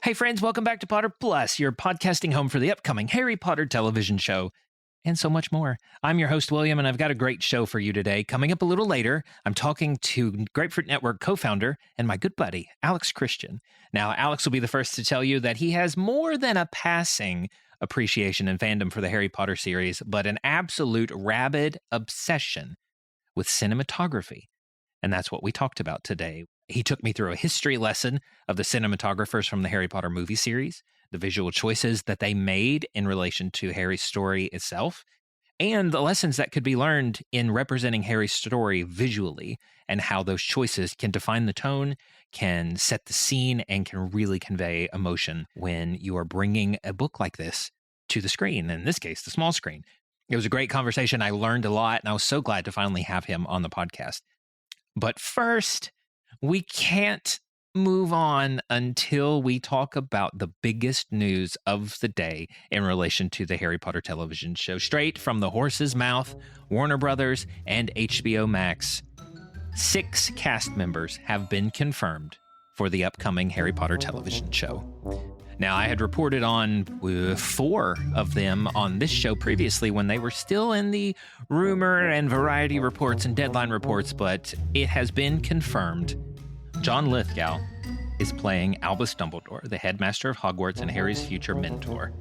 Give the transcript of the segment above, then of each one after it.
Hey friends, welcome back to Potter Plus, your podcasting home for the upcoming Harry Potter television show, and so much more. I'm your host, William, and I've got a great show for you today. Coming up a little later, I'm talking to Grapefruit Network co-founder and my good buddy, Alex Christian. Now, Alex will be the first to tell you that he has more than a passing appreciation and fandom for the Harry Potter series, but an absolute rabid obsession with cinematography. And that's what we talked about today. He took me through a history lesson of the cinematographers from the Harry Potter movie series, the visual choices that they made in relation to Harry's story itself, and the lessons that could be learned in representing Harry's story visually, and how those choices can define the tone, can set the scene, and can really convey emotion when you are bringing a book like this to the screen, in this case, the small screen. It was a great conversation. I learned a lot, and I was so glad to finally have him on the podcast. But first, we can't move on until we talk about the biggest news of the day in relation to the Harry Potter television show. Straight from the horse's mouth, Warner Brothers and HBO Max. 6 cast members have been confirmed for the upcoming Harry Potter television show. Now, I had reported on 4 of them on this show previously when they were still in the rumor and variety reports and deadline reports, but it has been confirmed. John Lithgow is playing Albus Dumbledore, the headmaster of Hogwarts and Harry's future mentor.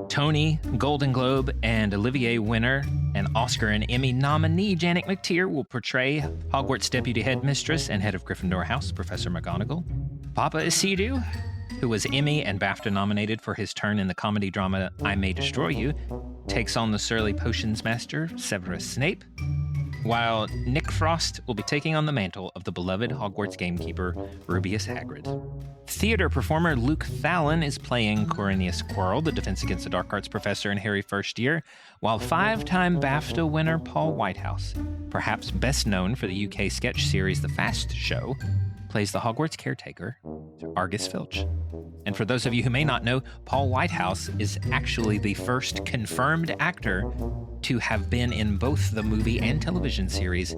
Tony, Golden Globe and Olivier winner and Oscar and Emmy nominee Janet McTeer will portray Hogwarts deputy headmistress and head of Gryffindor House, Professor McGonagall. Papa Isidu, who was Emmy and BAFTA nominated for his turn in the comedy drama I May Destroy You, takes on the surly potions master, Severus Snape, while Nick Frost will be taking on the mantle of the beloved Hogwarts gamekeeper, Rubeus Hagrid. Theater performer Luke Fallon is playing Cornelius Quirrell, the Defense Against the Dark Arts professor in Harry First Year, while 5-time BAFTA winner Paul Whitehouse, perhaps best known for the UK sketch series The Fast Show, plays the Hogwarts caretaker, Argus Filch. And for those of you who may not know, Paul Whitehouse is actually the first confirmed actor to have been in both the movie and television series.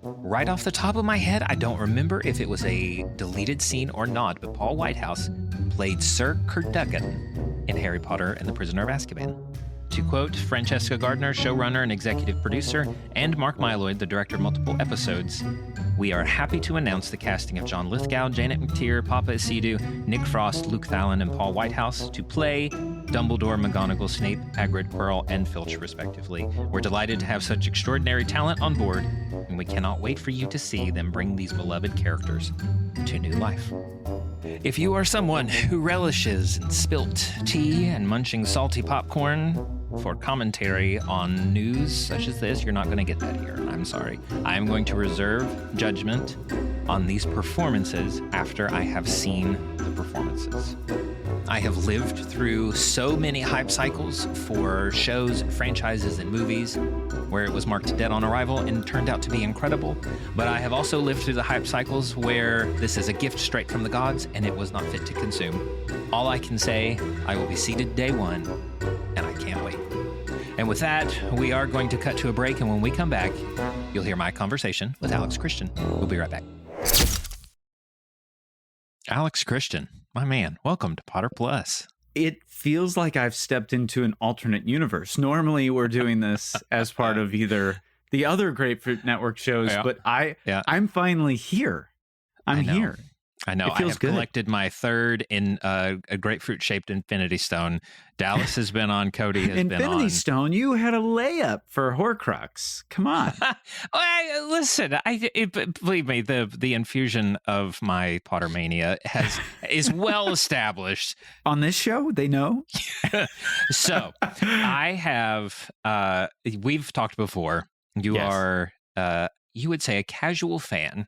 Right off the top of my head, I don't remember if it was a deleted scene or not, but Paul Whitehouse played Sir Cadogan in Harry Potter and the Prisoner of Azkaban. To quote Francesca Gardner, showrunner and executive producer, and Mark Mylod, the director of multiple episodes, we are happy to announce the casting of John Lithgow, Janet McTeer, Papa Isidu, Nick Frost, Luke Fallon, and Paul Whitehouse to play Dumbledore, McGonagall, Snape, Hagrid, Quirrell, and Filch, respectively. We're delighted to have such extraordinary talent on board, and we cannot wait for you to see them bring these beloved characters to new life. If you are someone who relishes in spilt tea and munching salty popcorn for commentary on news such as this, you're not going to get that here. I'm sorry. I'm going to reserve judgment on these performances after I have seen the performances. I have lived through so many hype cycles for shows, franchises, and movies where it was marked dead on arrival and turned out to be incredible. But I have also lived through the hype cycles where this is a gift straight from the gods and it was not fit to consume. All I can say, I will be seated day one, and I can't wait. And with that, we are going to cut to a break, and when we come back, you'll hear my conversation with Alex Christian. We'll be right back. Alex Christian, my man, welcome to Potter Plus. It feels like I've stepped into an alternate universe. Normally, we're doing this as part of either the other Grapefruit Network shows, but I'm finally here. I'm here. I know. I have collected my third in a grapefruit-shaped Infinity Stone. Dallas has been on. Cody has been on. Infinity Stone? You had a layup for Horcrux. Come on. Listen, believe me, the infusion of my Pottermania is well established. On this show, they know? So, I have, we've talked before. You are, you would say, a casual fan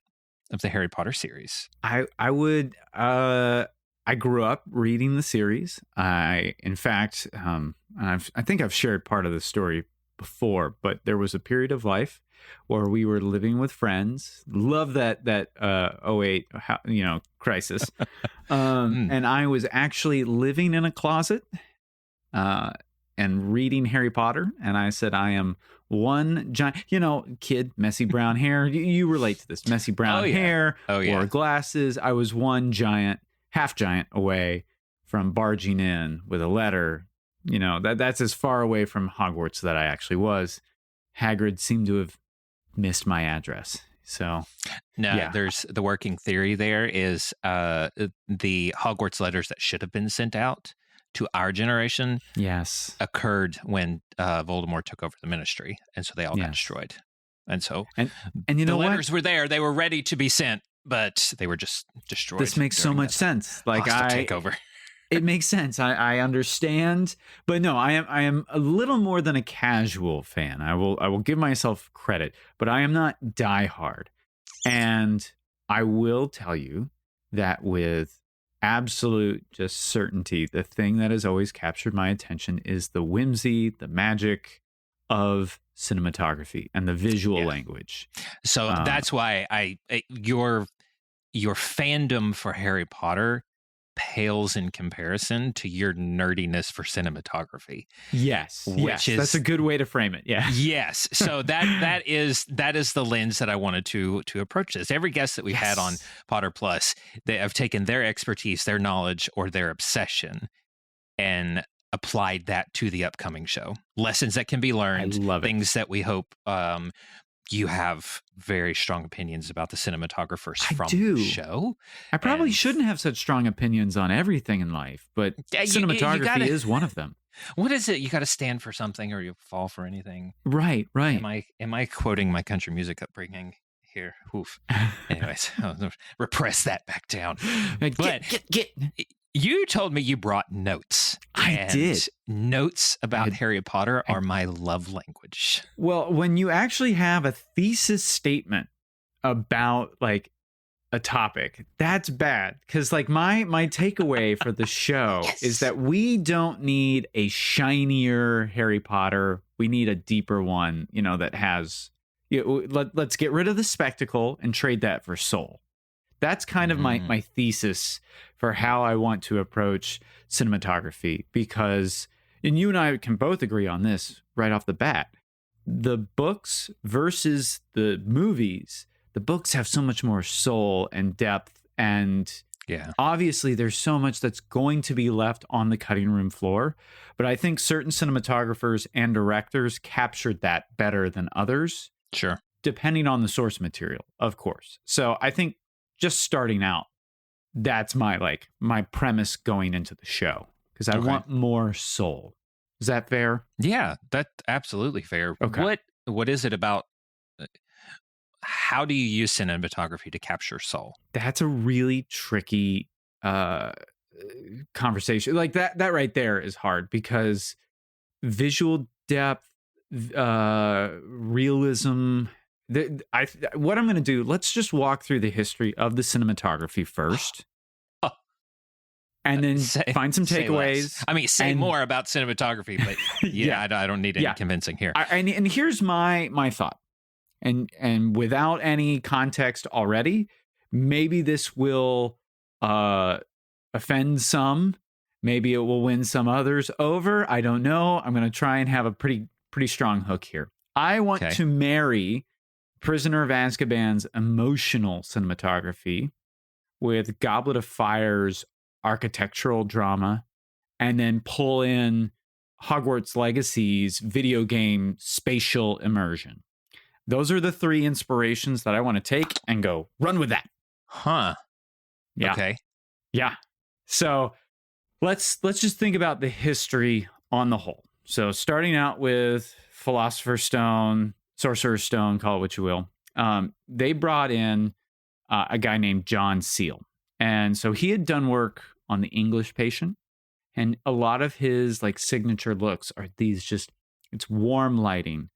of the Harry Potter series. I would. I grew up reading the series. I think I've shared part of the story before, but there was a period of life where we were living with friends. Love that 08 crisis. And I was actually living in a closet and reading Harry Potter. And I said, I am one giant, kid, messy brown hair. You relate to this. Messy brown hair, wore glasses. I was one half giant away from barging in with a letter. You know, that's as far away from Hogwarts that I actually was. Hagrid seemed to have missed my address. So, no, yeah. there's the working theory there is the Hogwarts letters that should have been sent out to our generation Yes. occurred when Voldemort took over the Ministry, and so they all got Yes. destroyed. And so And you know the what? letters were there; they were ready to be sent, but they were just destroyed. This makes so during much sense. Like hostile takeover. It makes sense. I understand, but no, I am a little more than a casual fan. I will give myself credit, but I am not diehard. And I will tell you that with absolute just certainty, the thing that has always captured my attention is the whimsy, the magic of cinematography and the visual language. So that's why your fandom for Harry Potter pales in comparison to your nerdiness for cinematography. Yes, which is, that's a good way to frame it. Yeah. Yes. So that is the lens that I wanted to approach this. Every guest that we've had on Potter Plus, they have taken their expertise, their knowledge, or their obsession, and applied that to the upcoming show. Lessons that can be learned, things that we hope you have very strong opinions about the cinematographers from the show. I probably shouldn't have such strong opinions on everything in life, but cinematography is one of them. What is it? You got to stand for something or you fall for anything. Right. Am I quoting my country music upbringing here? Oof. Anyways, I'll repress that back down. But you told me you brought notes. I did. Notes about Harry Potter are my love language. Well, when you actually have a thesis statement about like a topic, that's bad. Because like my takeaway for the show is that we don't need a shinier Harry Potter. We need a deeper one, you know, that has, let's get rid of the spectacle and trade that for soul. That's kind of my thesis for how I want to approach cinematography, because, and you and I can both agree on this right off the bat, the books versus the movies, the books have so much more soul and depth, and obviously there's so much that's going to be left on the cutting room floor, but I think certain cinematographers and directors captured that better than others. Sure. Depending on the source material, of course. So I think just starting out, that's my premise going into the show, because I want more soul. Is that fair? Yeah, that's absolutely fair. Okay. What is it about? How do you use cinematography to capture soul? That's a really tricky conversation. Like that right there is hard, because visual depth, realism. What I'm going to do, let's just walk through the history of the cinematography first. And then find some takeaways. I mean, say more about cinematography, but I don't need any convincing here. And here's my thought. And without any context already, maybe this will offend some. Maybe it will win some others over. I don't know. I'm going to try and have a pretty strong hook here. I want to marry Prisoner of Azkaban's emotional cinematography with Goblet of Fire's architectural drama, and then pull in Hogwarts Legacy's video game spatial immersion. Those are the three inspirations that I want to take and go run with that. Huh. Yeah. Okay. Yeah. So let's just think about the history on the whole. So starting out with Philosopher's Stone, Sorcerer's Stone, call it what you will. They brought in a guy named John Seal. And so he had done work on the English Patient. And a lot of his like signature looks are these it's warm lighting.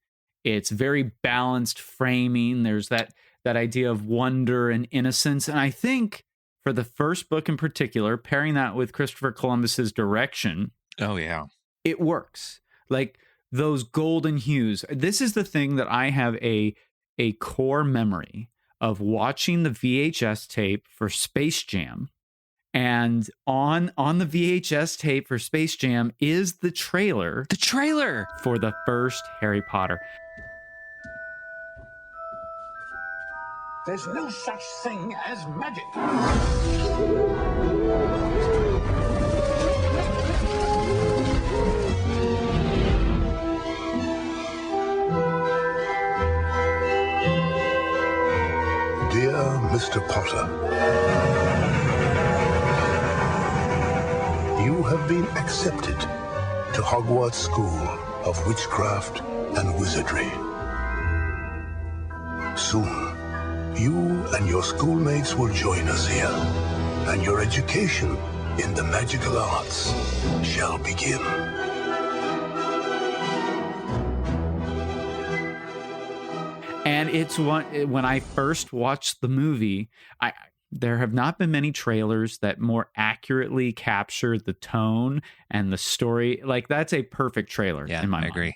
It's very balanced framing. There's that idea of wonder and innocence. And I think for the first book in particular, pairing that with Christopher Columbus's direction. Oh, yeah. It works. Like those golden hues. This is the thing that I have a core memory of watching the VHS tape for Space Jam. And on the VHS tape for Space Jam is the trailer. The trailer for the first Harry Potter. There's no such thing as magic. Potter. You have been accepted to Hogwarts School of Witchcraft and Wizardry. Soon, you and your schoolmates will join us here, and your education in the magical arts shall begin. And it's when I first watched the movie, there have not been many trailers that more accurately capture the tone and the story. Like, that's a perfect trailer in my mind. I agree.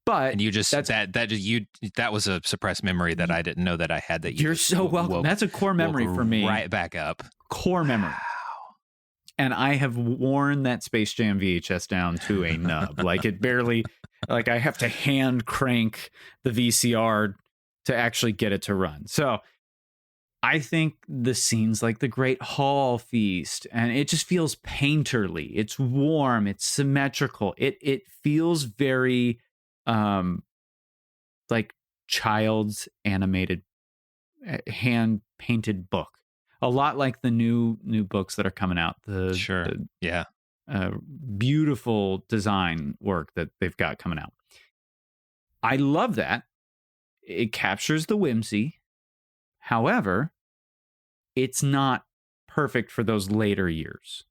But and you just that was a suppressed memory that I didn't know that I had. That you're so welcome. That's a core memory for me. Right back up. Core memory. And I have worn that Space Jam VHS down to a nub. Like, it barely, like, I have to hand crank the VCR to actually get it to run. So I think the scenes like the Great Hall Feast, and it just feels painterly. It's warm. It's symmetrical. It feels very like child's animated, hand painted book. A lot like the new books that are coming out. Beautiful design work that they've got coming out. I love that. It captures the whimsy. However, it's not perfect for those later years.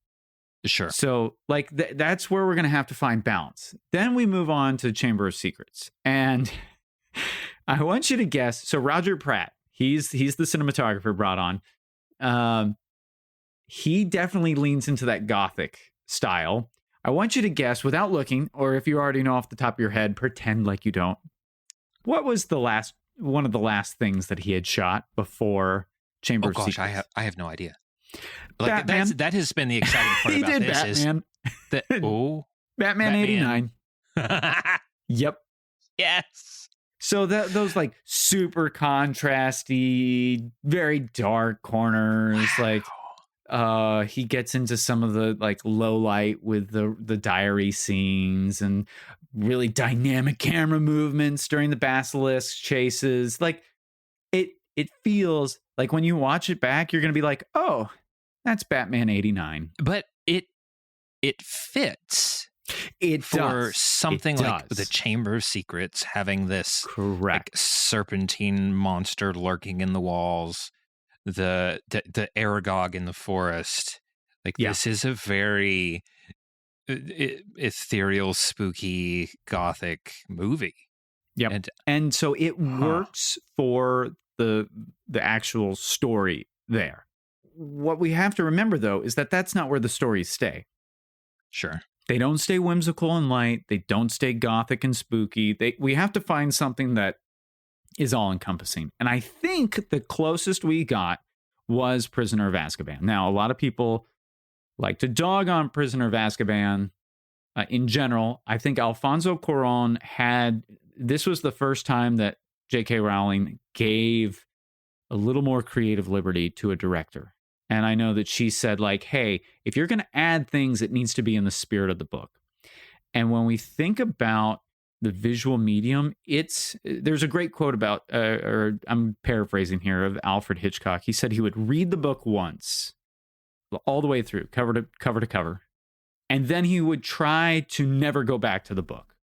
Sure. So, like, that's where we're going to have to find balance. Then we move on to Chamber of Secrets. And I want you to guess. So, Roger Pratt, he's the cinematographer brought on. He definitely leans into that gothic style. I want you to guess, without looking, or if you already know off the top of your head, pretend like you don't. What was one of the last things that he had shot before Chamber of Secrets? I have no idea. Like, that has been the exciting part about this. Batman. Batman 89. Yep. Yes. So those like super contrasty, very dark corners, like he gets into some of the like low light with the diary scenes and really dynamic camera movements during the basilisk chases. Like, it feels like when you watch it back, you're going to be like, oh, that's Batman 89. But it fits. It for does. something like the Chamber of Secrets, having this correct like, serpentine monster lurking in the walls, the Aragog in the forest. Like, this is a very ethereal, spooky, gothic movie. Yep. And so it works for the actual story there. What we have to remember, though, is that that's not where the stories stay. Sure. They don't stay whimsical and light. They don't stay gothic and spooky. We have to find something that is all-encompassing. And I think the closest we got was Prisoner of Azkaban. Now, a lot of people like to dog on Prisoner of Azkaban. In general, I think Alfonso Cuarón this was the first time that J.K. Rowling gave a little more creative liberty to a director. And I know that she said, like, hey, if you're going to add things, it needs to be in the spirit of the book. And when we think about the visual medium, there's a great quote about, or I'm paraphrasing here, of Alfred Hitchcock. He said he would read the book once, all the way through, cover to cover, and then he would try to never go back to the book.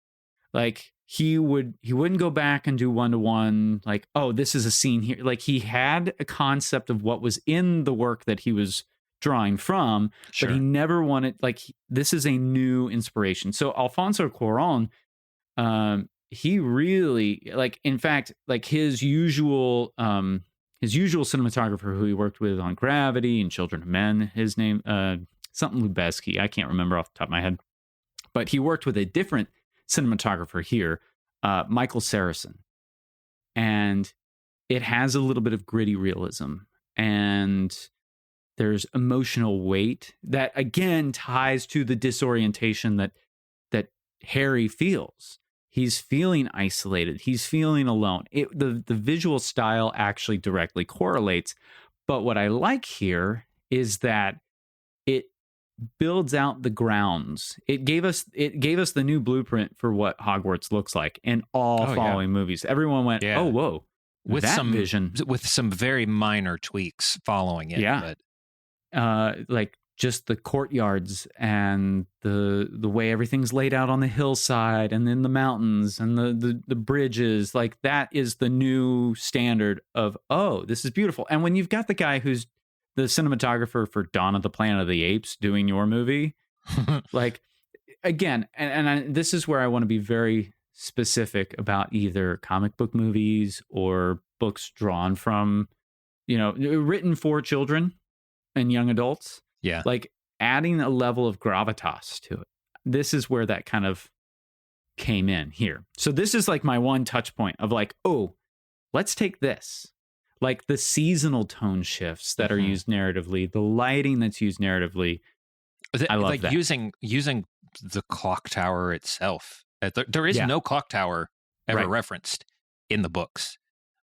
Like, he wouldn't go back and do one-to-one, like, oh, this is a scene here. Like, he had a concept of what was in the work that he was drawing from, but he never wanted, like, this is a new inspiration. So Alfonso Cuarón, he really, like, in fact, like his usual cinematographer who he worked with on Gravity and Children of Men, his name, something Lubeski, I can't remember off the top of my head, but he worked with a different cinematographer here, Michael Saracen. And it has a little bit of gritty realism, and there's emotional weight that again ties to the disorientation that Harry feels. He's feeling isolated. He's feeling alone. The visual style actually directly correlates. But what I like here is that it builds out the grounds. It gave us the new blueprint for what Hogwarts looks like in all following movies. Everyone went, oh, whoa, with that some vision, with some very minor tweaks following it. Yeah. But like just the courtyards and the way everything's laid out on the hillside and in the mountains and the bridges, like that is the new standard of, oh, this is beautiful. And when you've got the guy who's the cinematographer for Dawn of the Planet of the Apes doing your movie, like, again, this is where I want to be very specific about either comic book movies or books drawn from, written for children and young adults. Yeah. Like adding a level of gravitas to it. This is where that kind of came in here. So this is like my one touch point of like, oh, let's take this. Like the seasonal tone shifts that are used narratively, the lighting that's used narratively. I love like that. using the clock tower itself. There is no clock tower ever referenced in the books,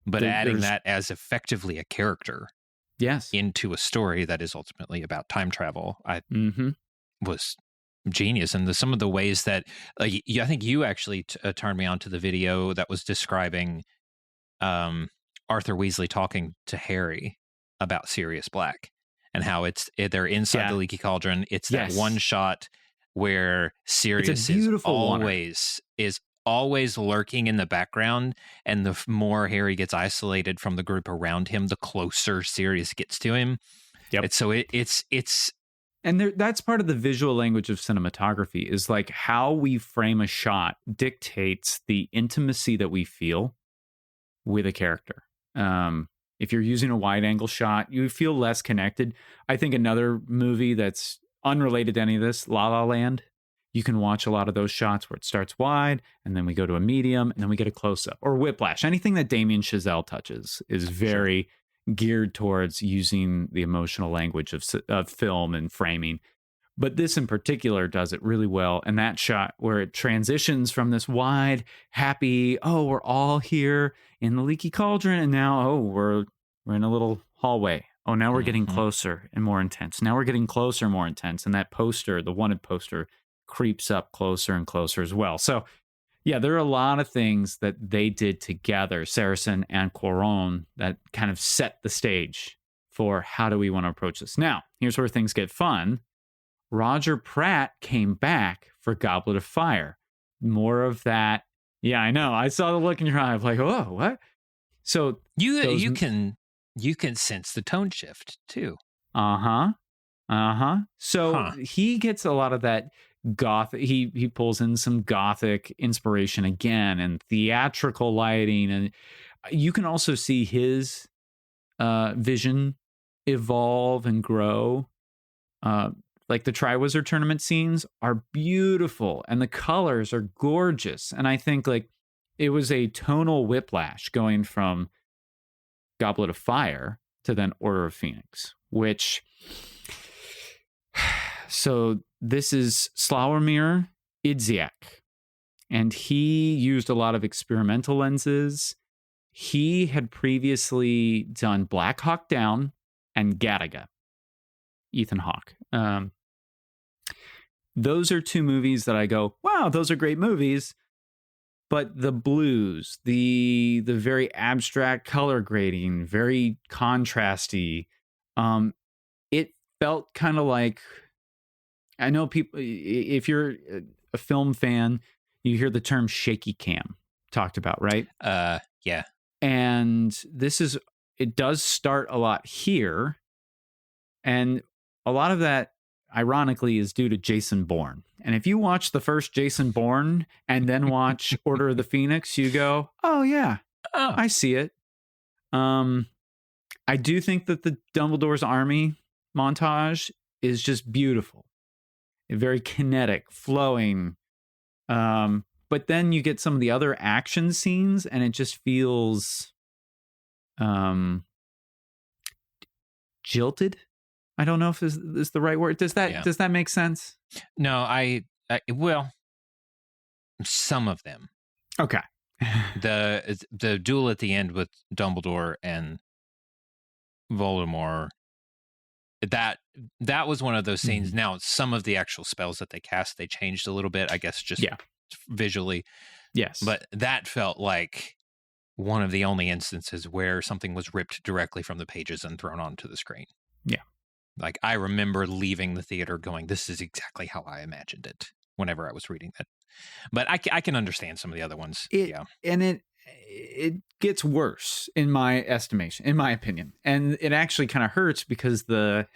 but adding that as effectively a character into a story that is ultimately about time travel, I was genius. And some of the ways that I think you actually turned me on to the video that was describing Arthur Weasley talking to Harry about Sirius Black and how they're inside the leaky cauldron. It's that one shot where Sirius is always lurking in the background, and the more Harry gets isolated from the group around him, the closer Sirius gets to him. Yep. And so it's and that's part of the visual language of cinematography, is like how we frame a shot dictates the intimacy that we feel with a character. If you're using a wide angle shot, you feel less connected. I think another movie that's unrelated to any of this, La La Land, you can watch a lot of those shots where it starts wide and then we go to a medium and then we get a close up. Or Whiplash. Anything that Damien Chazelle touches is very geared towards using the emotional language of film and framing. But this in particular does it really well. And that shot where it transitions from this wide, happy, oh, we're all here in the leaky cauldron, and now, oh, we're in a little hallway. Oh, now we're getting closer and more intense. Now we're getting closer and more intense. And that poster, the wanted poster, creeps up closer and closer as well. So, yeah, there are a lot of things that they did together, Saracen and Cuarón, that kind of set the stage for how do we want to approach this. Now, here's where things get fun. Roger Pratt came back for Goblet of Fire. More of that. Yeah, I know. I saw the look in your eye of like, oh, what? So you can sense the tone shift too. So he gets a lot of that gothic. He pulls in some gothic inspiration again and theatrical lighting, and you can also see his vision evolve and grow. Like the Triwizard Tournament scenes are beautiful and the colors are gorgeous. And I think like it was a tonal whiplash going from Goblet of Fire to then Order of Phoenix, which... So this is Slawomir Idziak, and he used a lot of experimental lenses. He had previously done Black Hawk Down and Gattaca, Ethan Hawke. Those are two movies that I go, wow, those are great movies. But the blues, the very abstract color grading, very contrasty, it felt kind of like... I know people, if you're a film fan, you hear the term shaky cam talked about, right? Yeah. And it does start a lot here. And a lot of that, ironically, is due to Jason Bourne. And if you watch the first Jason Bourne and then watch Order of the Phoenix, you go, oh, yeah, I see it. I do think that the Dumbledore's Army montage is just beautiful. Very kinetic, flowing. But then you get some of the other action scenes and it just feels jilted. I don't know if this is the right word. Does that make sense? No, I well, some of them. Okay. The duel at the end with Dumbledore and Voldemort, that was one of those scenes. Now, some of the actual spells that they cast, they changed a little bit, I guess, just visually. Yes. But that felt like one of the only instances where something was ripped directly from the pages and thrown onto the screen. Yeah. Like, I remember leaving the theater going, this is exactly how I imagined it whenever I was reading that. But I can understand some of the other ones. And it gets worse in my estimation, in my opinion. And it actually kind of hurts because the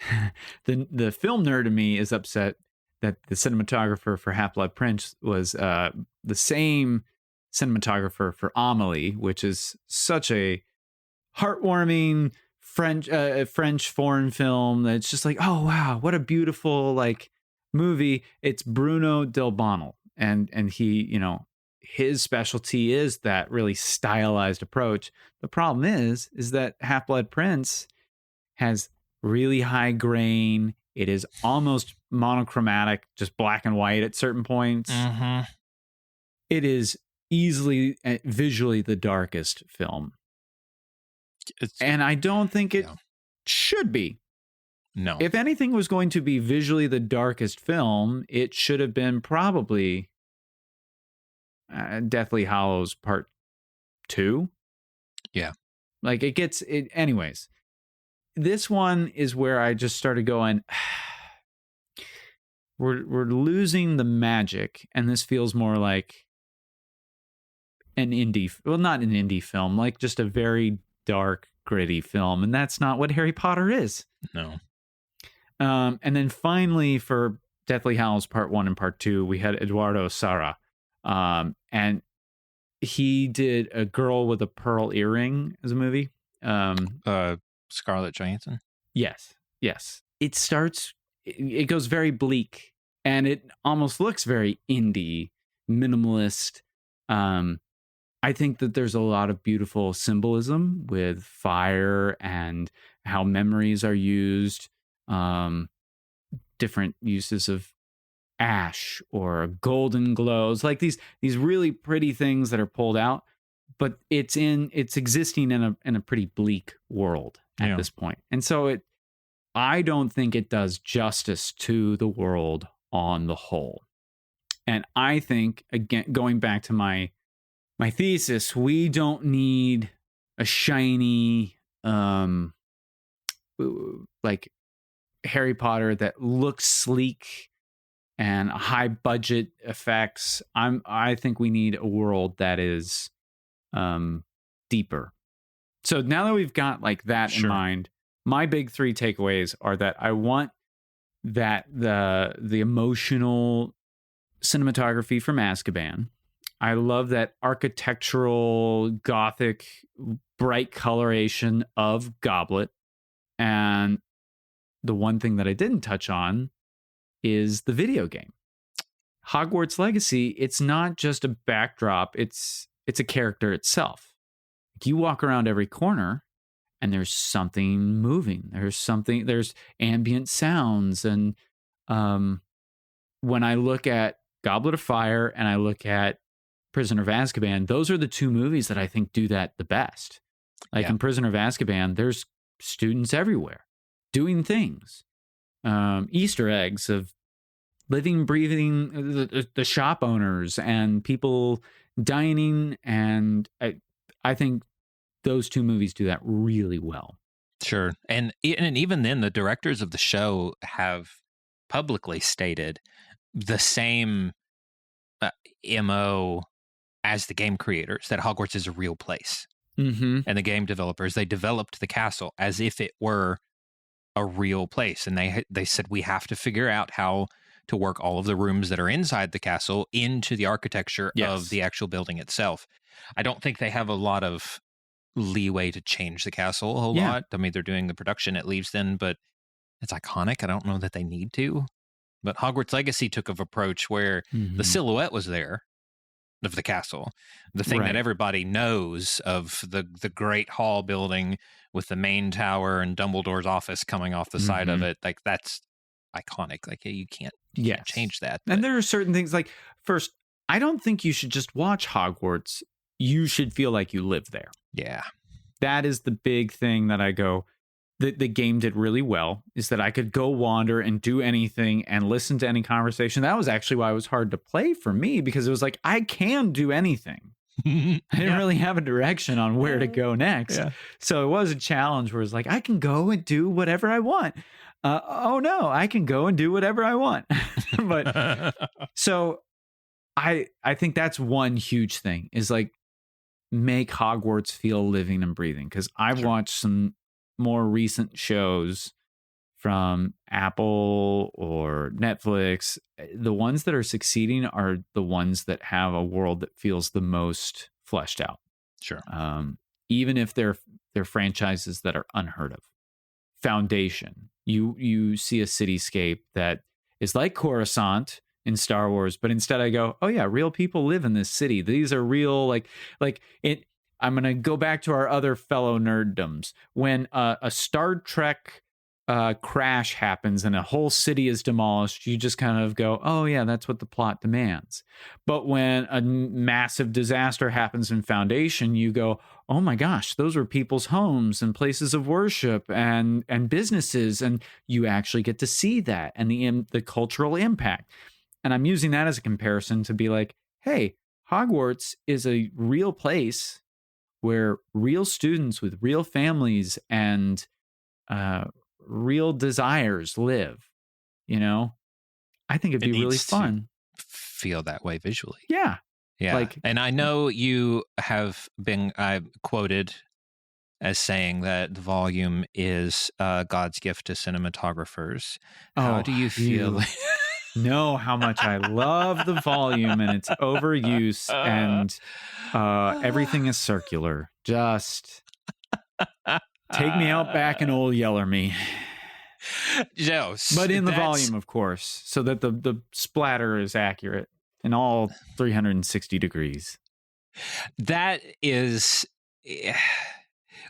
film nerd in me is upset that the cinematographer for Half-Blood Prince was the same cinematographer for Amelie, which is such a heartwarming French foreign film that's just like, oh wow, what a beautiful like movie. It's Bruno Del Bonal, and he, you know, his specialty is that really stylized approach. The problem is that Half-Blood Prince has really high grain. It is almost monochromatic, just black and white at certain points. Mm-hmm. It is easily visually the darkest film. And I don't think it should be. No. If anything was going to be visually the darkest film, it should have been probably Deathly Hallows Part 2. Yeah. Like it gets it. Anyways, this one is where I just started going, we're losing the magic. And this feels more like an indie, well, not an indie film, like just a very dark, gritty film. And that's not what Harry Potter is. No. And then finally for Deathly Hallows Part 1 and Part 2, we had Eduardo Sara. And he did A Girl with a Pearl Earring as a movie. Scarlett Johansson. Yes. It goes very bleak and it almost looks very indie, minimalist. I think that there's a lot of beautiful symbolism with fire and how memories are used, different uses of ash or golden glows, like these really pretty things that are pulled out, but it's existing in a pretty bleak world at this point. And so I don't think it does justice to the world on the whole. And I think, again, going back to my thesis, we don't need a shiny like Harry Potter that looks sleek and high budget effects. I think we need a world that is deeper. So now that we've got like that in mind, my big three takeaways are that I want that the emotional cinematography from Azkaban. I love that architectural gothic bright coloration of Goblet. And the one thing that I didn't touch on is the video game. Hogwarts Legacy, it's not just a backdrop, it's a character itself. You walk around every corner and there's something moving. There's ambient sounds. And when I look at Goblet of Fire and I look at Prisoner of Azkaban, those are the two movies that I think do that the best. Like in Prisoner of Azkaban, there's students everywhere doing things. Easter eggs of living, breathing, the shop owners and people dining. And I think those two movies do that really well. Sure. And even then, the directors of the show have publicly stated the same MO as the game creators, that Hogwarts is a real place. Mm-hmm. And the game developers, they developed the castle as if it were a real place. And they said, we have to figure out how to work all of the rooms that are inside the castle into the architecture of the actual building itself. I don't think they have a lot of leeway to change the castle a whole lot. I mean, they're doing the production at Leavesden, but it's iconic. I don't know that they need to. But Hogwarts Legacy took an approach where the silhouette was there of the castle. The thing that everybody knows of the Great Hall building with the main tower and Dumbledore's office coming off the side of it, like that's iconic. Like you can't change that. And there are certain things like, first, I don't think you should just watch Hogwarts. You should feel like you live there. Yeah. That is the big thing that I go, the game did really well, is that I could go wander and do anything and listen to any conversation. That was actually why it was hard to play for me, because it was like, I can do anything. I didn't really have a direction on where to go next. Yeah. So it was a challenge where it's like, I can go and do whatever I want. Oh no, I can go and do whatever I want. But so I think that's one huge thing is like make Hogwarts feel living and breathing. Because I've watched some more recent shows from Apple or Netflix. The ones that are succeeding are the ones that have a world that feels the most fleshed out. Sure. Even if they're franchises that are unheard of. Foundation. You see a cityscape that is like Coruscant in Star Wars, but instead I go, oh yeah, real people live in this city. These are real, like it. I'm gonna go back to our other fellow nerddoms. When a Star Trek crash happens and a whole city is demolished, you just kind of go, oh yeah, that's what the plot demands. But when a massive disaster happens in Foundation, you go, oh my gosh, those were people's homes and places of worship and businesses, and you actually get to see that and the cultural impact. And I'm using that as a comparison to be like, hey, Hogwarts is a real place where real students with real families and real desires live. You know, I think it'd be really fun. Feel that way visually. Yeah. Yeah. And I know you have been quoted as saying that the volume is God's gift to cinematographers. How do you feel? Know how much I love the volume and its overuse, and everything is circular. Just take me out back in old Yellerme. No, but in the volume, of course, so that the splatter is accurate in all 360 degrees. That is,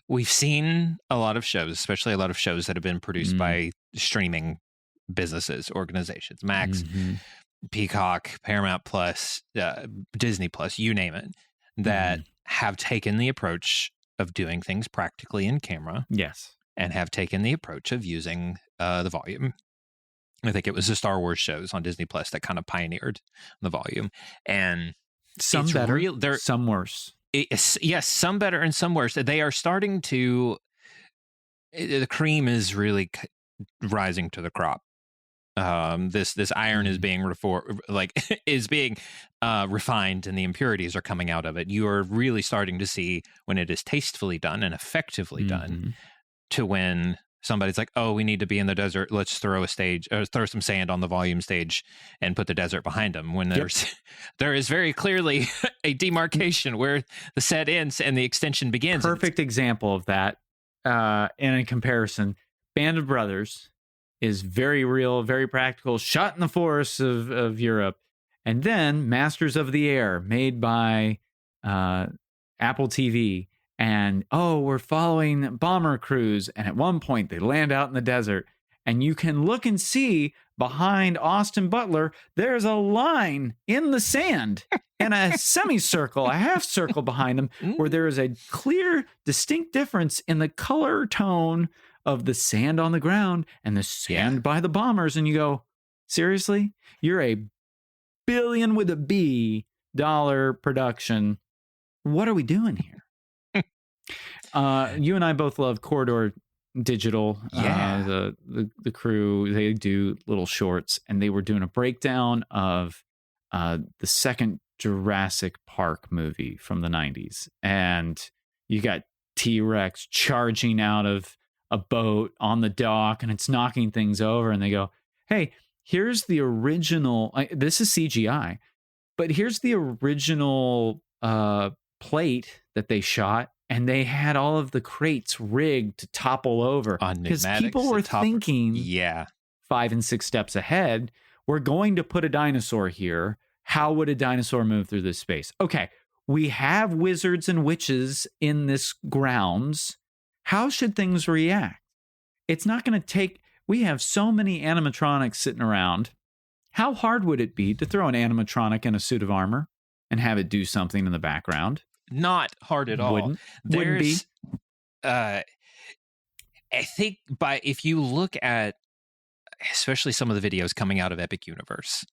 we've seen a lot of shows, especially a lot of shows that have been produced by streaming businesses, organizations, Max, Peacock, Paramount Plus, Disney Plus, you name it, that have taken the approach of doing things practically in camera. Yes. And have taken the approach of using the volume. I think it was the Star Wars shows on Disney Plus that kind of pioneered the volume. And some better, some worse. Yes, some better and some worse. They are starting to, the cream is really rising to the crop. This iron is being refined, and the impurities are coming out of it. You are really starting to see when it is tastefully done and effectively done, to when somebody's like, "Oh, we need to be in the desert. Let's throw throw some sand on the volume stage and put the desert behind them." When there is very clearly a demarcation where the set ends and the extension begins. Perfect example of that. In a comparison, Band of Brothers is very real, very practical, shot in the forests of Europe. And then Masters of the Air, made by Apple TV. And, we're following bomber crews. And at one point, they land out in the desert. And you can look and see behind Austin Butler, there's a line in the sand and a semicircle, a half circle behind him, where there is a clear, distinct difference in the color tone of the sand on the ground and the sand by the bombers. And you go, seriously? You're a billion with a B dollar production. What are we doing here? You and I both love Corridor Digital. The crew, they do little shorts, and they were doing a breakdown of the second Jurassic Park movie from the 90s. And you got T-Rex charging out of a boat on the dock, and it's knocking things over, and they go, hey, here's the original, this is CGI, but here's the original plate that they shot, and they had all of the crates rigged to topple over. Because people were thinking 5 and 6 steps ahead, we're going to put a dinosaur here. How would a dinosaur move through this space? Okay, we have wizards and witches in this grounds. How should things react? It's not going to take... We have so many animatronics sitting around. How hard would it be to throw an animatronic in a suit of armor and have it do something in the background? Not hard at all. Wouldn't be. I think if you look at especially some of the videos coming out of Epic Universe,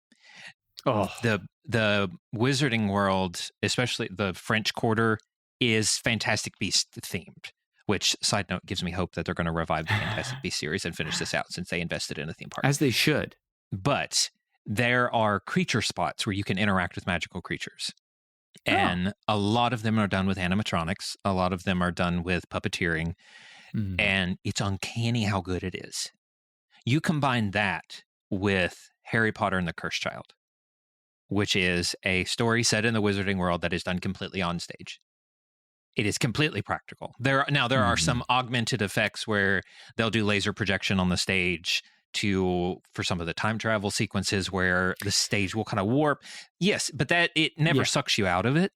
Oh, The Wizarding World, especially the French Quarter, is Fantastic Beast themed. Which, side note, gives me hope that they're going to revive the Fantastic Beast series and finish this out since they invested in a theme park. as they should. But there are creature spots where you can interact with magical creatures. And a lot of them are done with animatronics. A lot of them are done with puppeteering. And it's uncanny how good it is. You combine that with Harry Potter and the Cursed Child, which is a story set in the Wizarding World that is done completely on stage. It is completely practical. There are some augmented effects where they'll do laser projection on the stage for some of the time travel sequences where the stage will kind of warp. Yes, but it never sucks you out of it.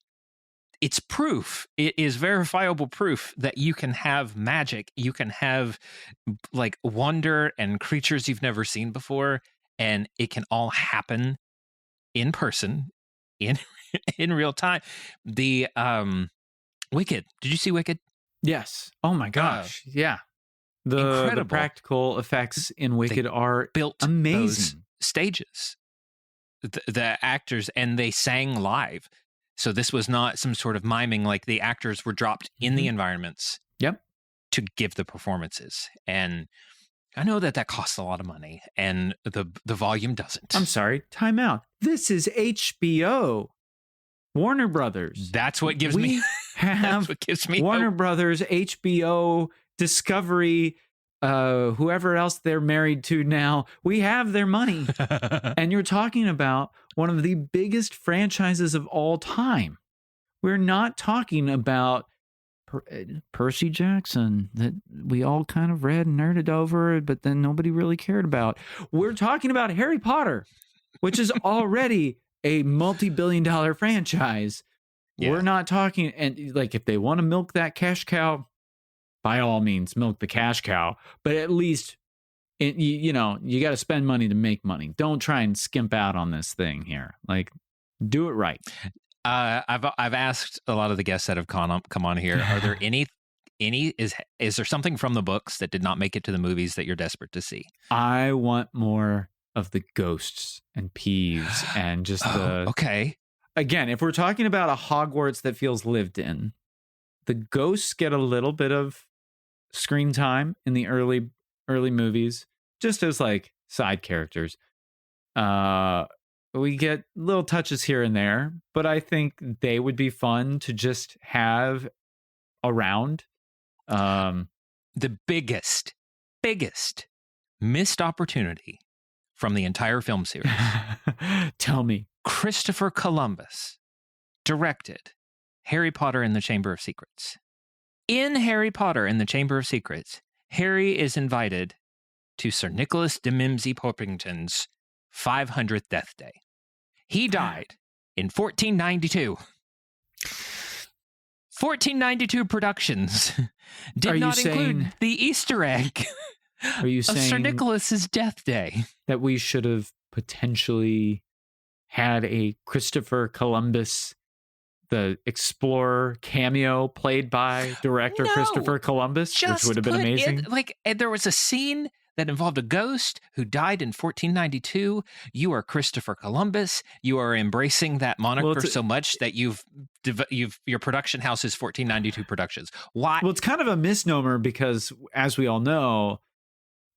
It's proof. It is verifiable proof that you can have magic. You can have like wonder and creatures you've never seen before, and it can all happen in person, in real time. The Wicked. Did you see Wicked? Yes. Oh my gosh. Yeah. The practical effects in Wicked are built amazing. Those stages. The actors, and they sang live. So this was not some sort of miming, like the actors were dropped in the environments. Yep. To give the performances. And I know that costs a lot of money, and the volume doesn't. I'm sorry. Time out. This is HBO. Warner Brothers. That's what gives me that's what gives me Warner hope. Brothers, HBO, Discovery, whoever else they're married to now. We have their money. And you're talking about one of the biggest franchises of all time. We're not talking about Percy Jackson that we all kind of read and nerded over, but then nobody really cared about. We're talking about Harry Potter, which is already a multi-billion-dollar franchise. Yeah. We're not talking, and like if they want to milk that cash cow, by all means, milk the cash cow. But at least, you got to spend money to make money. Don't try and skimp out on this thing here. Like, do it right. I've asked a lot of the guests that have come on here. Are there is there something from the books that did not make it to the movies that you're desperate to see? I want more of the ghosts and peeves and just okay. Again, if we're talking about a Hogwarts that feels lived in, the ghosts get a little bit of screen time in the early movies, just as like side characters. We get little touches here and there, but I think they would be fun to just have around. The biggest missed opportunity from the entire film series. Tell me. Christopher Columbus directed Harry Potter and the Chamber of Secrets. In Harry Potter and the Chamber of Secrets, Harry is invited to Sir Nicholas de Mimsy-Porpington's 500th death day. He died in 1492. 1492 productions did not include the Easter egg are you of saying Sir Nicholas's death day. That we should have potentially had a Christopher Columbus, the explorer cameo played by director Christopher Columbus, which would have been amazing. There was a scene that involved a ghost who died in 1492. You are Christopher Columbus. You are embracing that moniker so much that your production house is 1492 Productions. Why? Well, it's kind of a misnomer because, as we all know,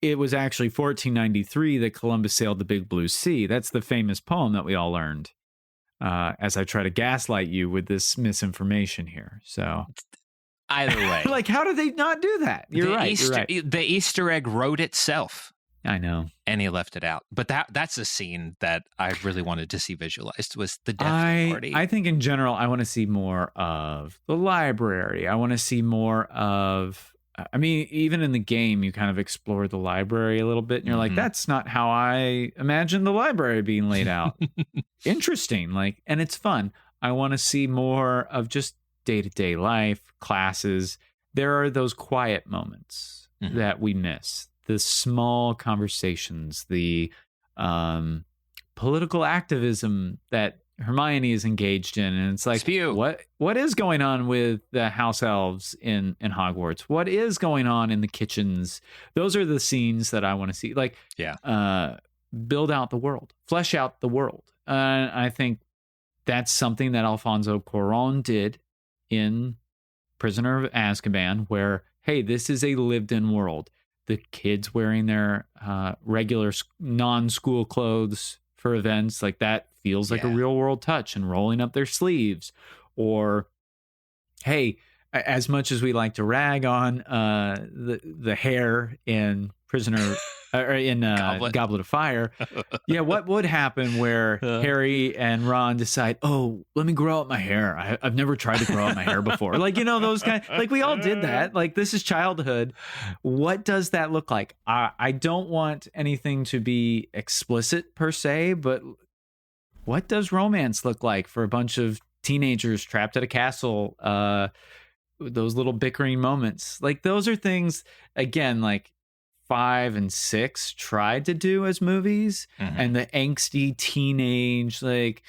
it was actually 1493 that Columbus sailed the Big Blue Sea. That's the famous poem that we all learned. As I try to gaslight you with this misinformation here. So either way, like, how did they not do that? You're right. The Easter egg wrote itself. I know. And he left it out. But that's a scene that I really wanted to see visualized, was the death party. I think in general, I want to see more of the library. I want to see more of, I mean, even in the game, you kind of explore the library a little bit, and you're like, that's not how I imagined the library being laid out. Interesting. And it's fun. I want to see more of just day-to-day life, classes. There are those quiet moments that we miss. The small conversations, the political activism that Hermione is engaged in, and it's like, what is going on with the house elves in Hogwarts? What is going on in the kitchens? Those are the scenes that I want to see. Build out the world, flesh out the world. I think that's something that Alfonso Cuarón did in Prisoner of Azkaban, where, hey, this is a lived-in world. The kids wearing their regular non-school clothes for events, like that feels like a real-world touch, and rolling up their sleeves. Or, hey, as much as we like to rag on the hair in Prisoner or in Goblet of Fire, what would happen where Harry and Ron decide, oh, let me grow out my hair. I've never tried to grow out my hair before. Like, those kind, like we all did that. Like, this is childhood. What does that look like? I don't want anything to be explicit per se, but what does romance look like for a bunch of teenagers trapped at a castle? Those little bickering moments, like those are things, again, like 5 and 6 tried to do as movies, and the angsty teenage, like,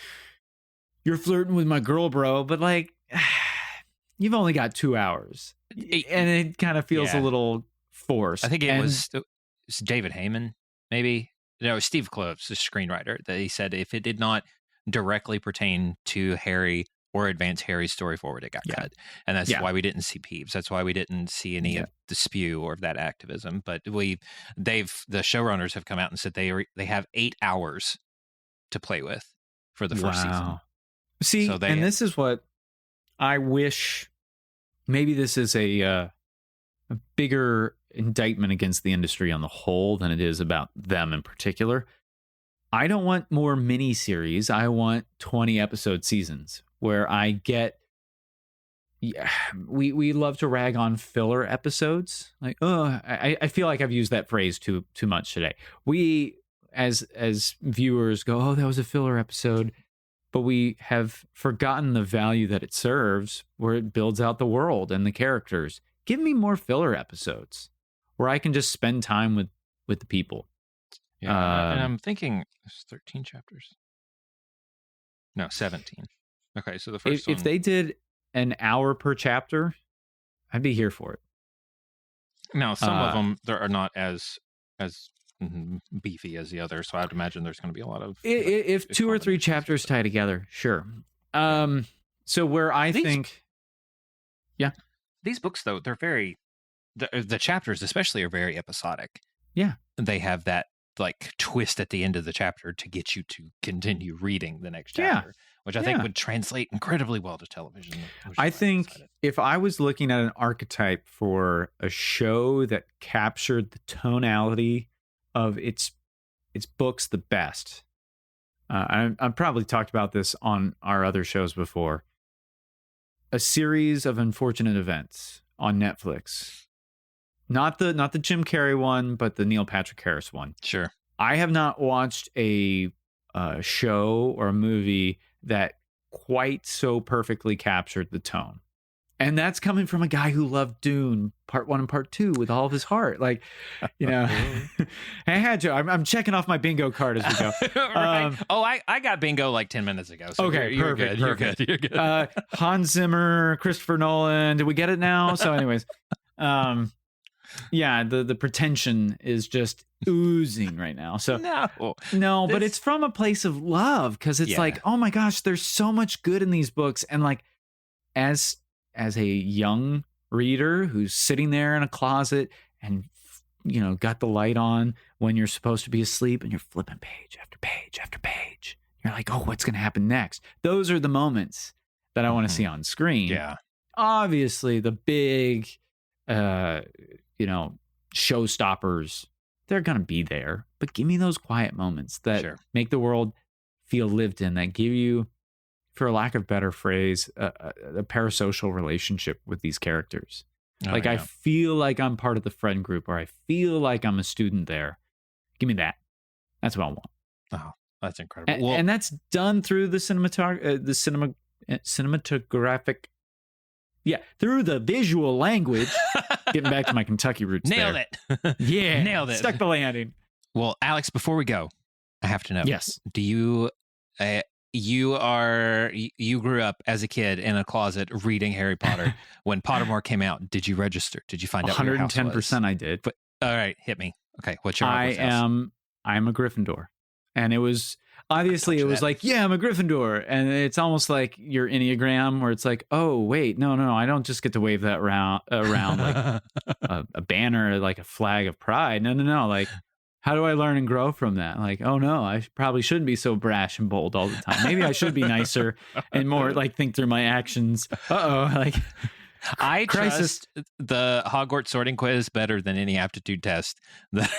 you're flirting with my girl, bro, but like you've only got 2 hours, and it kind of feels a little forced. I think it was David Heyman, maybe. No, Steve Kloves, the screenwriter, that he said if it did not directly pertain to Harry or advance Harry's story forward, it got cut. And that's why we didn't see Peeves. That's why we didn't see any of the spew or of that activism. But the showrunners have come out and said they have 8 hours to play with for the first season. See, so this is what I wish. Maybe this is a bigger indictment against the industry on the whole than it is about them in particular. I don't want more miniseries. I want 20 episode seasons where I get. We love to rag on filler episodes. Like, I feel like I've used that phrase too much today. We as viewers go, oh, that was a filler episode, but we have forgotten the value that it serves, where it builds out the world and the characters. Give me more filler episodes where I can just spend time with the people. Yeah, and I'm thinking there's 13 chapters. No, 17. Okay, so the first if they did an hour per chapter, I'd be here for it. Now, some of them are not as beefy as the others, so I would imagine there's going to be a lot of. If 2 or 3 chapters tie together, sure. So where I think, these books though, they're very the chapters especially are very episodic. Yeah, they have that like twist at the end of the chapter to get you to continue reading the next chapter, which I think would translate incredibly well to television. I think if I was looking at an archetype for a show that captured the tonality of its books the best, I've probably talked about this on our other shows before. A series of unfortunate events on Netflix. Not the Jim Carrey one, but the Neil Patrick Harris one. Sure. I have not watched a show or a movie that quite so perfectly captured the tone. And that's coming from a guy who loved Dune Part 1 and Part 2 with all of his heart. Like, I had to. I'm checking off my bingo card as we go. Right. I got bingo like 10 minutes ago. So okay, you're perfect. good. You're good. Hans Zimmer, Christopher Nolan. Did we get it now? So anyways, the pretension is just oozing right now. So no, but it's from a place of love, because it's like, oh my gosh, there's so much good in these books. And like, as a young reader who's sitting there in a closet and, got the light on when you're supposed to be asleep and you're flipping page after page after page, you're like, oh, what's going to happen next? Those are the moments that I want to see on screen. Yeah. Obviously, the big, showstoppers, they're going to be there. But give me those quiet moments that make the world feel lived in, that give you, for lack of better phrase, a parasocial relationship with these characters. I feel like I'm part of the friend group, or I feel like I'm a student there. Give me that. That's what I want. Oh, that's incredible. And that's done through the cinematographic. Yeah, through the visual language. Getting back to my Kentucky roots. Nailed it. Yeah. Nailed it. Stuck the landing. Well, Alex, before we go, I have to know. Yes. Do you... you grew up as a kid in a closet reading Harry Potter. When Pottermore came out, did you register? Did you find out what your house was? 110% I did. But all right, hit me. Okay, what's your house? I'm a Gryffindor. And it was, obviously it was that. like, yeah, I'm a Gryffindor. And it's almost like your Enneagram where it's like, oh, wait, no, I don't just get to wave that around like a banner, like a flag of pride. No. Like, how do I learn and grow from that? Like, oh no, I probably shouldn't be so brash and bold all the time. Maybe I should be nicer and more like think through my actions. Like I crisis. trust the Hogwarts sorting quiz better than any aptitude test that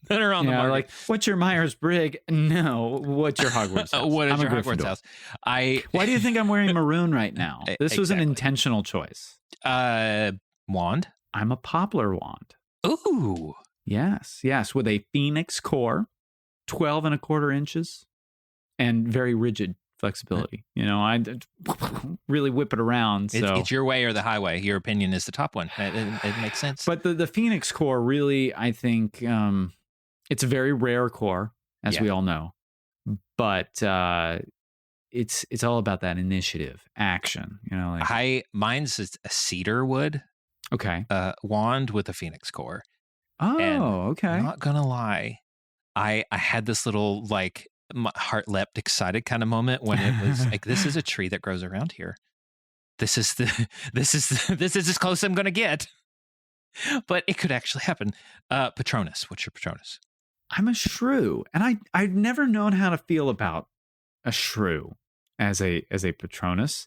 are on the market. Like, what's your Myers-Briggs? No, what's your Hogwarts house? What is I'm your a Hogwarts Gryffindor. house? Why do you think I'm wearing maroon right now? This was an Exactly. intentional choice. Wand. I'm a poplar wand. Ooh. Yes, with a phoenix core, 12 and a quarter inches, and very rigid flexibility. I really whip it around. So It's your way or the highway. Your opinion is the top one. It makes sense. But the phoenix core really, I think, it's a very rare core, as we all know. But it's all about that initiative, action. Mine's a cedar wood. Okay. Wand with a phoenix core. Oh, and okay. I'm not gonna lie, I had this little like my heart leapt excited kind of moment when it was like, this is a tree that grows around here. This is as close as I'm gonna get. But it could actually happen. Patronus, what's your Patronus? I'm a shrew, and I've never known how to feel about a shrew as a Patronus.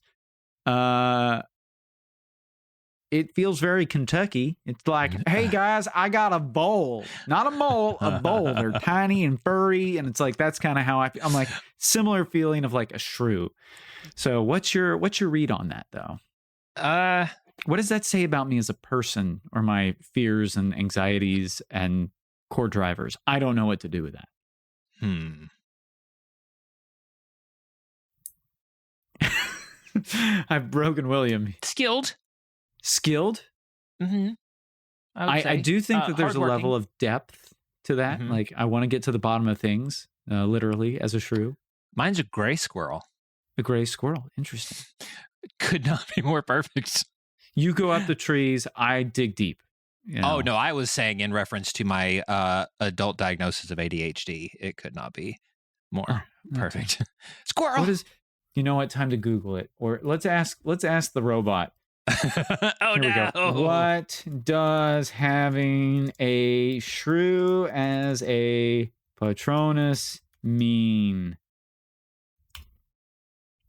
It feels very Kentucky. It's like, hey guys, I got a bowl, not a mole, a bowl. They're tiny and furry, and it's like that's kind of how I feel. I'm like similar feeling of like a shrew. So what's your read on that though? What does that say about me as a person or my fears and anxieties and core drivers? I don't know what to do with that. I've broken William. Skilled. Mm-hmm. I do think that there's a level of depth to that. Mm-hmm. Like I want to get to the bottom of things, literally as a shrew. Mine's a gray squirrel. A gray squirrel. Interesting. Could not be more perfect. You go up the trees. I dig deep. Oh no, I was saying in reference to my adult diagnosis of ADHD. It could not be more perfect. Okay. Squirrel. What is? You know what? Time to Google it. Or let's ask the robot. Oh no! What does having a shrew as a Patronus mean?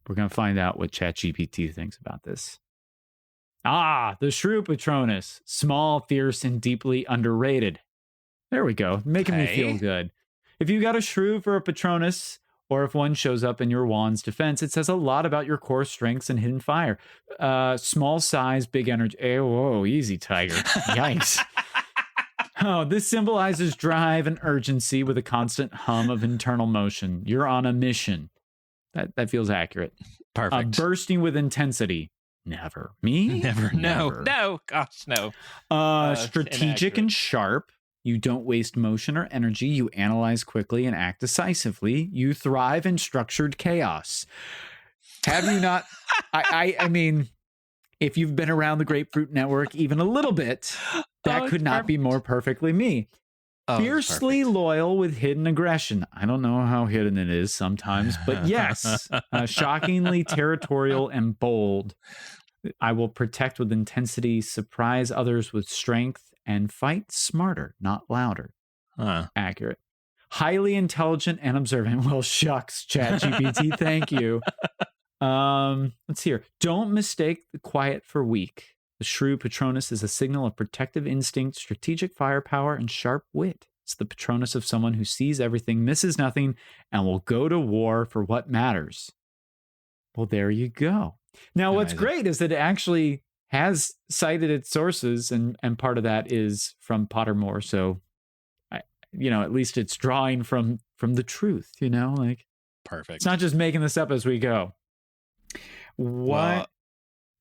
We're gonna find out what ChatGPT thinks about this. The shrew Patronus, small, fierce, and deeply underrated. There we go, making me feel good. If you got a shrew for a Patronus, or if one shows up in your wand's defense, it says a lot about your core strengths and hidden fire. Small size, big energy. Whoa, easy, tiger. Yikes. This symbolizes drive and urgency with a constant hum of internal motion. You're on a mission. That feels accurate. Perfect. Bursting with intensity. Never. Me? Never. No. Gosh, no. Strategic and sharp. You don't waste motion or energy. You analyze quickly and act decisively. You thrive in structured chaos. Have you not? I mean, if you've been around the Grapefruit Network even a little bit, that could not be more perfectly me. Fiercely loyal with hidden aggression. I don't know how hidden it is sometimes, but yes, shockingly territorial and bold. I will protect with intensity, surprise others with strength, and fight smarter, not louder. Accurate. Highly intelligent and observant. Well, shucks, ChatGPT, thank you. Let's see here. Don't mistake the quiet for weak. The shrew Patronus is a signal of protective instinct, strategic firepower, and sharp wit. It's the Patronus of someone who sees everything, misses nothing, and will go to war for what matters. Well, there you go. Now, what's great is that it actually has cited its sources, and part of that is from Pottermore. So, at least it's drawing from the truth. Like perfect. It's not just making this up as we go. What?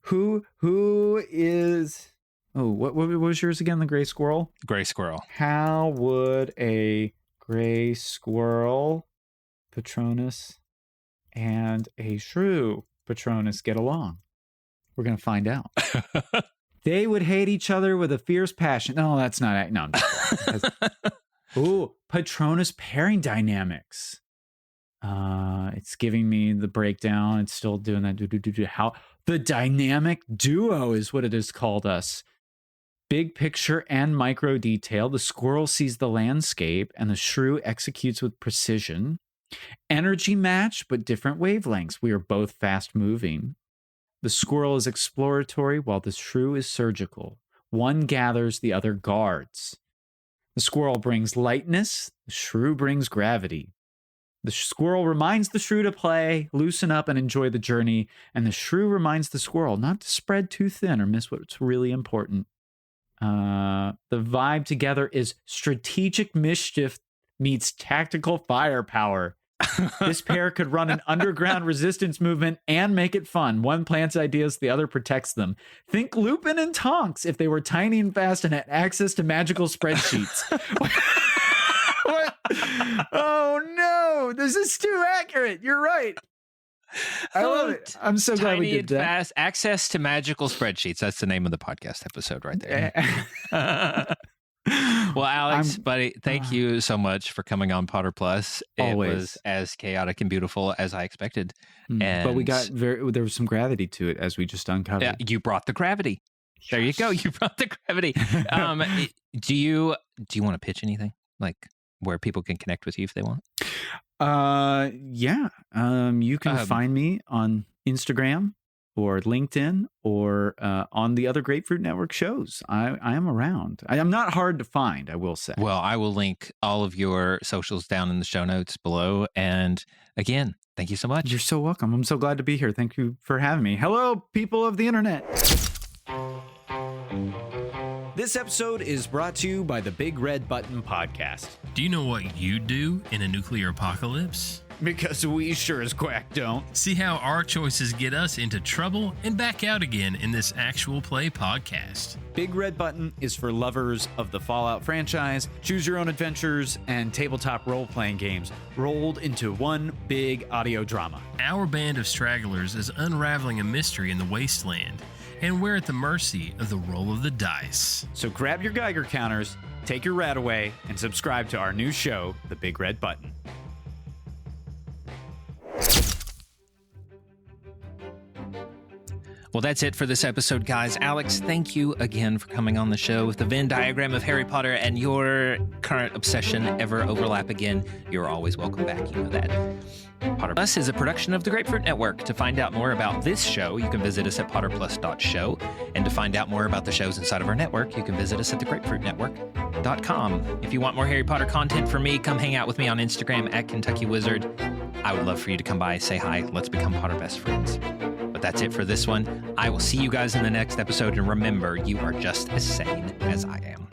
Who is? Oh, what was yours again? The gray squirrel. Gray squirrel. How would a gray squirrel Patronus and a shrew Patronus get along? We're going to find out. They would hate each other with a fierce passion. No, that's not. No. Ooh, Patronus pairing dynamics. It's giving me the breakdown. It's still doing that. How the dynamic duo is what it has called us. Big picture and micro detail. The squirrel sees the landscape and the shrew executes with precision. Energy match, but different wavelengths. We are both fast moving. The squirrel is exploratory while the shrew is surgical. One gathers, the other guards. The squirrel brings lightness. The shrew brings gravity. The squirrel reminds the shrew to play, loosen up, and enjoy the journey. And the shrew reminds the squirrel not to spread too thin or miss what's really important. The vibe together is strategic mischief meets tactical firepower. This pair could run an underground resistance movement and make it fun. One plants ideas, the other protects them. Think Lupin and Tonks if they were tiny and fast and had access to magical spreadsheets. What? Oh no, this is too accurate. You're right. I love it. I'm so glad we did that. Fast access to magical spreadsheets. That's the name of the podcast episode right there. Well, Alex, buddy, thank you so much for coming on Potter Plus. It was as chaotic and beautiful as I expected. But we got there was some gravity to it, as we just uncovered. Yeah, you brought the gravity. Yes. There you go. You brought the gravity. Do you want to pitch anything, like where people can connect with you if they want? Yeah. You can find me on Instagram or LinkedIn or on the other Grapefruit Network shows. I am around. I am not hard to find, I will say. Well, I will link all of your socials down in the show notes below. And again, thank you so much. You're so welcome. I'm so glad to be here. Thank you for having me. Hello, people of the internet. This episode is brought to you by the Big Red Button Podcast. Do you know what you'd do in a nuclear apocalypse? Because we sure as quack don't. See how our choices get us into trouble and back out again in this actual play podcast. Big Red Button is for lovers of the Fallout franchise, choose your own adventures, and tabletop role-playing games rolled into one big audio drama. Our band of stragglers is unraveling a mystery in the wasteland, and we're at the mercy of the roll of the dice. So grab your Geiger counters, take your rat away, and subscribe to our new show, The Big Red Button. Well, that's it for this episode, guys. Alex, thank you again for coming on the show. If the Venn diagram of Harry Potter and your current obsession ever overlap again, you're always welcome back. You know that. Potter Plus is a production of the Grapefruit Network. To find out more about this show, you can visit us at potterplus.show. And to find out more about the shows inside of our network, you can visit us at thegrapefruitnetwork.com. If you want more Harry Potter content from me, come hang out with me on Instagram at Kentucky Wizard. I would love for you to come by, say hi. Let's become Potter best friends. But that's it for this one. I will see you guys in the next episode. And remember, you are just as sane as I am.